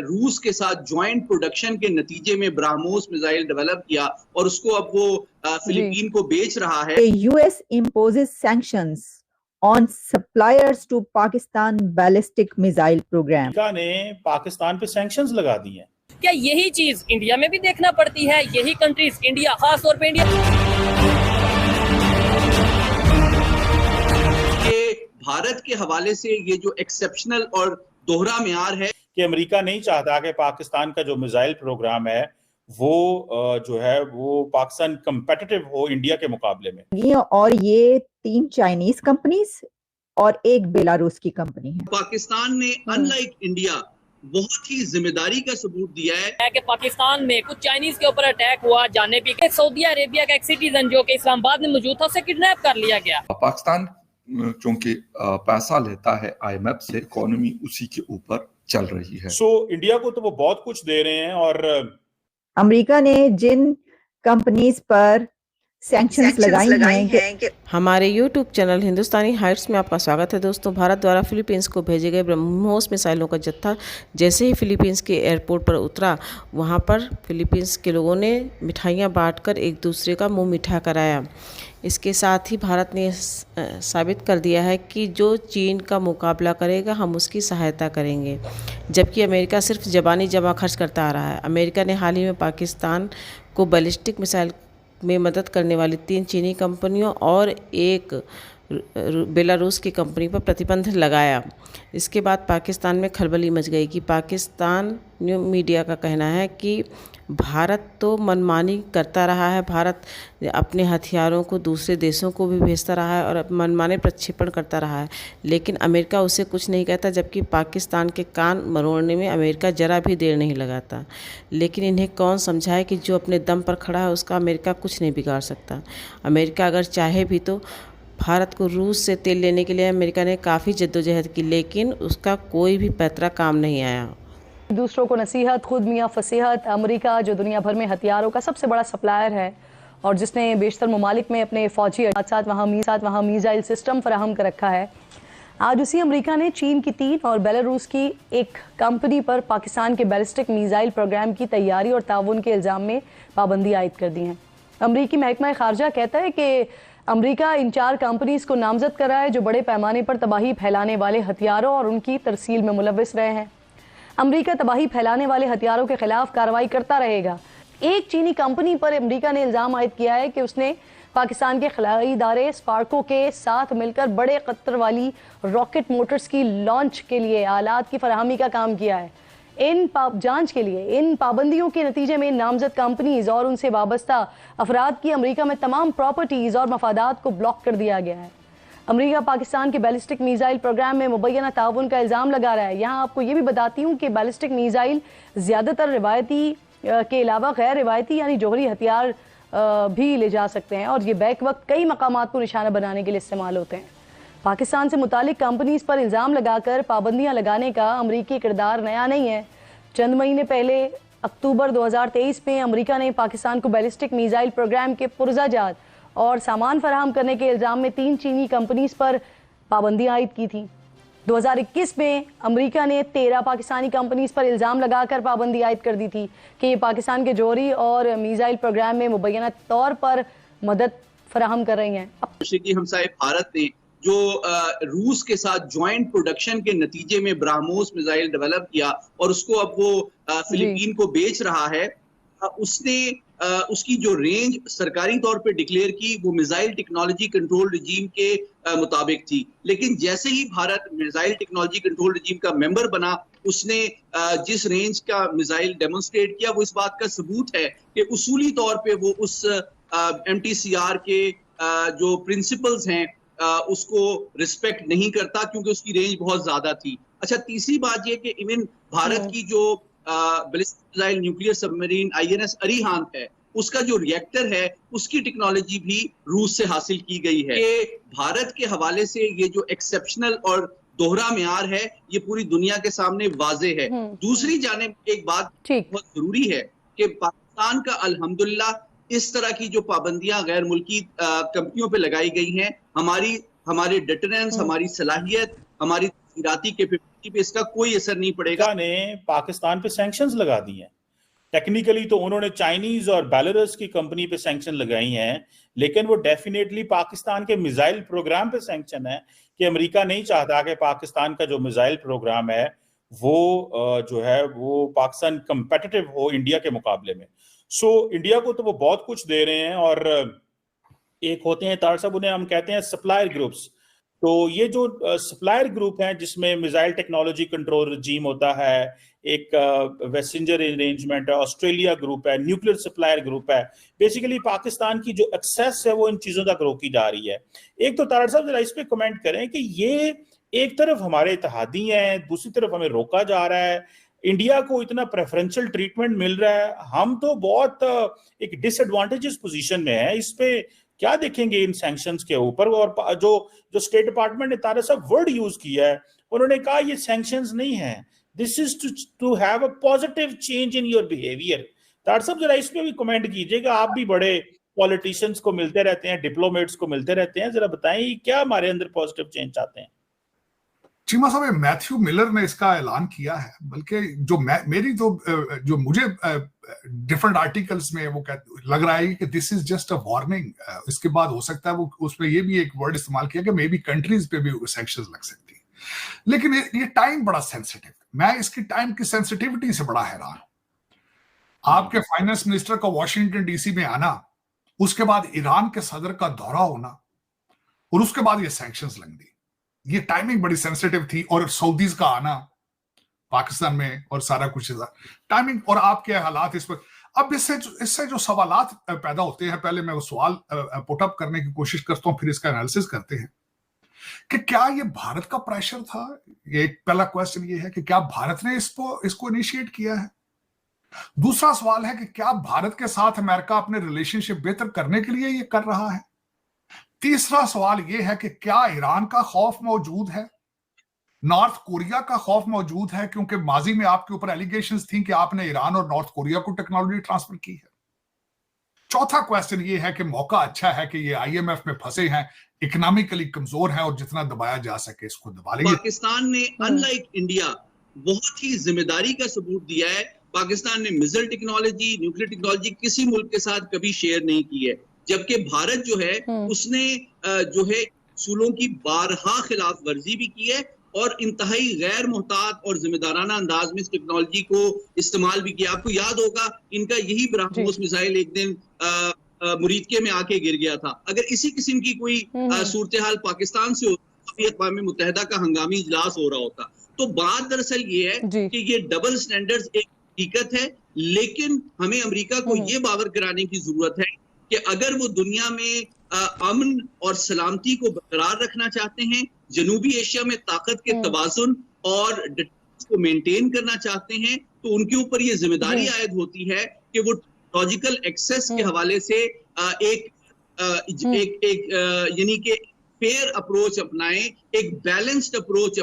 रूस के साथ ज्वाइंट प्रोडक्शन के नतीजे में ब्राह्मोस मिसाइल डेवलप किया और उसको अब वो फिलीपीन को बेच रहा है। US imposes sanctions on suppliers to Pakistan ballistic missile program. America ने पाकिस्तान पे सैंक्शंस लगा दी हैं। क्या यही चीज इंडिया में भी देखना पड़ती है? यही कंट्रीज इंडिया, खास तौर पे इंडिया के भारत के हवाले से ये जो एक्सेप्शनल और दोहरा म्यार है कि अमेरिका नहीं चाहता कि पाकिस्तान का जो मिसाइल प्रोग्राम है वो जो है वो पाकिस्तान कंपेटिटिव हो इंडिया के मुकाबले में। और ये 3 चाइनीज कंपनीज और एक बेलारूस की कंपनी है। पाकिस्तान ने अनलाइक इंडिया बहुत ही जिम्मेदारी का सबूत दिया है कि पाकिस्तान में कुछ चाइनीज के ऊपर अटैक हुआ, जाने भी कि सऊदी अरेबिया का एक सिटीजन जो कि इस्लामाबाद में मौजूद था उसे किडनैप कर लिया गया। पाकिस्तान क्योंकि पैसा लेता है IMF से, इकोनॉमी उसी के ऊपर चल रही है। इंडिया को तो वो बहुत कुछ दे रहे हैं और अमेरिका ने जिन कंपनीज पर सैंक्शंस लगाई हैं कि हमारे YouTube चैनल हिंदुस्तानी हाइट्स में आपका स्वागत है। दोस्तों, भारत द्वारा फिलीपींस को भेजे गए ब्रह्मोस मिसाइलों का जत्था जैसे ही फिलीपींस के एयरपोर्ट पर उतरा, वहां पर फिलीपींस के लोगों ने मिठाइयां बांटकर एक दूसरे का मुंह मीठा कराया। इसके साथ ही भारत ने साबित कर दिया है कि जो चीन का मुकाबला करेगा हम उसकी सहायता करेंगे, जबकि अमेरिका सिर्फ ज़बानी जमा खर्च करता आ रहा है। अमेरिका ने हाल ही में पाकिस्तान को बैलिस्टिक मिसाइल में मदद करने वाली 3 चीनी कंपनियों और एक बेलारूस की कंपनी पर प्रतिबंध लगाया। इसके बाद पाकिस्तान में खलबली मच गई कि पाकिस्तान न्यू मीडिया का कहना है कि भारत तो मनमानी करता रहा है, भारत अपने हथियारों को दूसरे देशों को भी भेजता रहा है और मनमाने प्रक्षेपण करता रहा है, लेकिन अमेरिका उसे कुछ नहीं कहता, जबकि पाकिस्तान के कान मरोड़ने में अमेरिका जरा भी देर नहीं लगाता। लेकिन इन्हें कौन समझाए कि जो अपने दम पर खड़ा है उसका अमेरिका कुछ नहीं बिगाड़ सकता। अमेरिका अगर चाहे भी तो भारत को रूस से तेल लेने के लिए अमेरिका ने काफ़ी जद्दोजहद की, लेकिन उसका कोई भी पैतरा काम नहीं आया। दूसरों को नसीहत, खुद मियाँ फसीहत। अमेरिका जो दुनिया भर में हथियारों का सबसे बड़ा सप्लायर है और जिसने बेशतर ममालिक में अपने फौजी साथ वहाँ मिसाइल सिस्टम फराहम कर रखा है, आज उसी अमेरिका ने चीन की 3 और बेलारूस की एक कंपनी पर पाकिस्तान के बैलिस्टिक मिसाइल प्रोग्राम की तैयारी और ताउन के इल्ज़ाम में पाबंदी आयद कर दी है। अमरीकी महकमा खारजा कहता है कि अमेरिका इन 4 कंपनीज को नामजद कर रहा है जो बड़े पैमाने पर तबाही फैलाने वाले हथियारों और उनकी तरसील में मुलविस रहे हैं। अमेरिका तबाही फैलाने वाले हथियारों के खिलाफ कार्रवाई करता रहेगा। एक चीनी कंपनी पर अमेरिका ने इल्ज़ाम आयद किया है कि उसने पाकिस्तान के खिलाई इदारे स्पार्को के साथ मिलकर बड़े खतर वाली रॉकेट मोटर्स की लॉन्च के लिए आलात की फराहमी का काम किया है। जांच के लिए इन पाबंदियों के नतीजे में नामजद कंपनीज और उनसे वाबस्ता अफराद की अमेरिका में तमाम प्रॉपर्टीज और मफादात को ब्लॉक कर दिया गया है। अमेरिका पाकिस्तान के बैलिस्टिक मिसाइल प्रोग्राम में मुबैना ताउन का इल्ज़ाम लगा रहा है। यहाँ आपको ये भी बताती हूँ कि बैलिस्टिक मिसाइल ज़्यादातर रिवायती के अलावा गैर रिवायती यानी जोहरी हथियार भी ले जा सकते हैं और ये बैक वक्त कई मकामात को निशाना बनाने के लिए इस्तेमाल होते हैं। पाकिस्तान से मुतालिक कंपनीज पर इल्ज़ाम लगाकर पाबंदियाँ लगाने का अमरीकी किरदार नया नहीं है। चंद महीने पहले अक्टूबर 2023 में अमेरिका ने पाकिस्तान को बैलिस्टिक मिसाइल प्रोग्राम के पुरज़ाजात और सामान फराहम करने के इल्ज़ाम में 3 चीनी कंपनीज पर पाबंदी आयद की थी। 2021 में अमेरिका ने 13 पाकिस्तानी कंपनीज पर इल्ज़ाम लगाकर पाबंदी आयद कर दी थी कि ये पाकिस्तान के जोहरी और मिसाइल प्रोग्राम में मुबैना तौर पर मदद फराहम कर रही हैं। हमसाये भारत ने जो रूस के साथ ज्वाइंट प्रोडक्शन के नतीजे में ब्राह्मोस मिसाइल डेवलप किया और उसको अब वो फिलीपीन को बेच रहा है, उसने उसकी जो रेंज सरकारी तौर पे डिक्लेयर की वो मिसाइल टेक्नोलॉजी कंट्रोल रिजीम के मुताबिक थी। लेकिन जैसे ही Bharat missile technology control regime का मेंबर बना, उसने जिस रेंज का मिसाइल डेमोन्स्ट्रेट किया वो इस बात का सबूत है कि उसूली तौर पे वो उस MTCR के जो प्रिंसिपल्स हैं उसको रिस्पेक्ट नहीं करता क्योंकि उसकी रेंज बहुत ज्यादा थी। अच्छा, तीसरी बात ये कि इवन भारत की जो ballistic missile nuclear submarine INS Arihant है, उसका जो रिएक्टर है उसकी टेक्नोलॉजी भी रूस से हासिल की गई है। कि भारत के हवाले से ये जो एक्सेप्शनल और दोहरा म्यार है ये पूरी दुनिया के सामने वाजे है। दूसरी जानिब एक बात बहुत जरूरी है कि पाकिस्तान का अल्हम्दुलिल्लाह इस तरह की जो पाबंदियां गैर मुल्की कंपनियों पे लगाई गई हैं, हमारे डिटरेंस, हमारी सलाहियत, हमारी जाहिराती कैपेबिलिटी पे इसका कोई असर नहीं पड़ेगा। ने पाकिस्तान पे सैंक्शंस लगा दी हैं। टेक्निकली तो उन्होंने चाइनीज और बेलारूस की कंपनी पे सैंक्शन लगाई हैं, लेकिन वो डेफिनेटली पाकिस्तान के मिसाइल प्रोग्राम पे सैंक्शन है कि अमेरिका नहीं चाहता कि पाकिस्तान का जो मिसाइल प्रोग्राम है वो जो है वो पाकिस्तान कंपेटिटिव हो इंडिया के मुकाबले में। सो इंडिया को तो वो बहुत कुछ दे रहे हैं, और एक होते हैं तार साहब, उन्हें हम कहते हैं सप्लायर ग्रुप्स। तो ये जो सप्लायर ग्रुप हैं जिसमें मिसाइल टेक्नोलॉजी कंट्रोल रजीम होता है, एक वेसेंजर अरेंजमेंट है, ऑस्ट्रेलिया ग्रुप है, न्यूक्लियर सप्लायर ग्रुप है, बेसिकली पाकिस्तान की जो एक्सेस है वो इन चीजों तक रोकी जा रही है। एक तो तारड़ साहब जरा इस पे कमेंट करें कि ये एक तरफ हमारे इत्तेहादी हैं, दूसरी तरफ हमें रोका जा रहा है, इंडिया को इतना प्रेफरेंशियल ट्रीटमेंट मिल रहा है, हम तो बहुत एक डिसएडवांटेजेस पोजीशन में है। इस पे क्या देखेंगे इन सैंक्शंस के ऊपर? और जो स्टेट डिपार्टमेंट ने तारा साहब वर्ड यूज किया है, उन्होंने कहा ये सैंक्शंस नहीं है, this is to have a positive change in your behaviour. Tara साहब जरा इस पे भी कमेंट कीजिएगा, आप भी बड़े पॉलिटिशियंस को मिलते रहते हैं, डिप्लोमेट्स को मिलते रहते हैं, जरा बताएं क्या हमारे अंदर पॉजिटिव चेंज चाहते हैं। चीमा साहब, मैथ्यू मिलर ने इसका ऐलान किया है, बल्कि जो मुझे डिफरेंट आर्टिकल्स में वो लग रहा है कि this is just a warning. इसके बाद हो सकता है वो उसमें ये भी एक वर्ड इस्तेमाल किया कि मे बी कंट्रीज पे भी सैंक्शंस लग सकती है, लेकिन ये टाइम बड़ा सेंसिटिव, मैं इसकी टाइम की सेंसिटिविटी से बड़ा हैरान हूं। आपके फाइनेंस मिनिस्टर का वॉशिंगटन डीसी में आना, उसके बाद ईरान के सदर का दौरा होना, और उसके बाद ये सैंक्शंस लग दी, ये टाइमिंग बड़ी सेंसिटिव थी। और सऊदीज का आना पाकिस्तान में और सारा कुछ टाइमिंग और आपके हालात इस पर। अब इससे जो सवालात पैदा होते हैं, पहले मैं वो सवाल पुटअप करने की कोशिश करता हूं, फिर इसका एनालिसिस करते हैं कि क्या ये भारत का प्रेशर था। ये एक पहला क्वेश्चन ये है कि क्या भारत ने इसको इनिशिएट किया है। दूसरा सवाल है कि क्या भारत के साथ अमेरिका अपने रिलेशनशिप बेहतर करने के लिए ये कर रहा है। तीसरा सवाल यह है कि क्या ईरान का खौफ मौजूद है, नॉर्थ कोरिया का खौफ मौजूद है, क्योंकि माजी में आपके ऊपर एलिगेशंस थी कि आपने ईरान और नॉर्थ कोरिया को टेक्नोलॉजी ट्रांसफर की है। चौथा क्वेश्चन यह है कि मौका अच्छा है कि ये आईएमएफ में फंसे हैं, इकोनॉमिकली कमजोर है और जितना दबाया जा सके इसको दबा लेंगे। पाकिस्तान ने अनलाइक इंडिया बहुत ही जिम्मेदारी का सबूत दिया है। पाकिस्तान ने मिसाइल टेक्नोलॉजी, न्यूक्लियर टेक्नोलॉजी किसी मुल्क के साथ कभी शेयर नहीं की है, जबकि भारत जो है उसने जो है उसूलों की बारहा खिलाफ वर्जी भी की है और इंतहाई गैर मोहतात और जिम्मेदाराना अंदाज में इस टेक्नोलॉजी को इस्तेमाल भी किया। आपको याद होगा इनका यही ब्रह्मोस मिसाइल एक दिन मुरीदके में आके गिर गया था। अगर इसी किस्म की कोई सूरत हाल पाकिस्तान से होती, अक़वाम मुत्तहिदा का हंगामी इजलास हो रहा होता। तो बात दरअसल ये है कि ये डबल स्टैंडर्ड्स एक हकीकत है, लेकिन हमें अमेरिका को ये बावर कराने की जरूरत है कि अगर वो दुनिया में अमन और सलामती को बरकरार रखना चाहते हैं, जनूबी एशिया में ताकत के तवाज़ुन और को मेंटेन करना चाहते हैं, तो उनके ऊपर ये जिम्मेदारी आयद होती है कि वो टेक्नोलॉजिकल एक्सेस के हवाले से एक यानी कि फेयर अप्रोच अपनाएं, एक बैलेंस्ड अप्रोच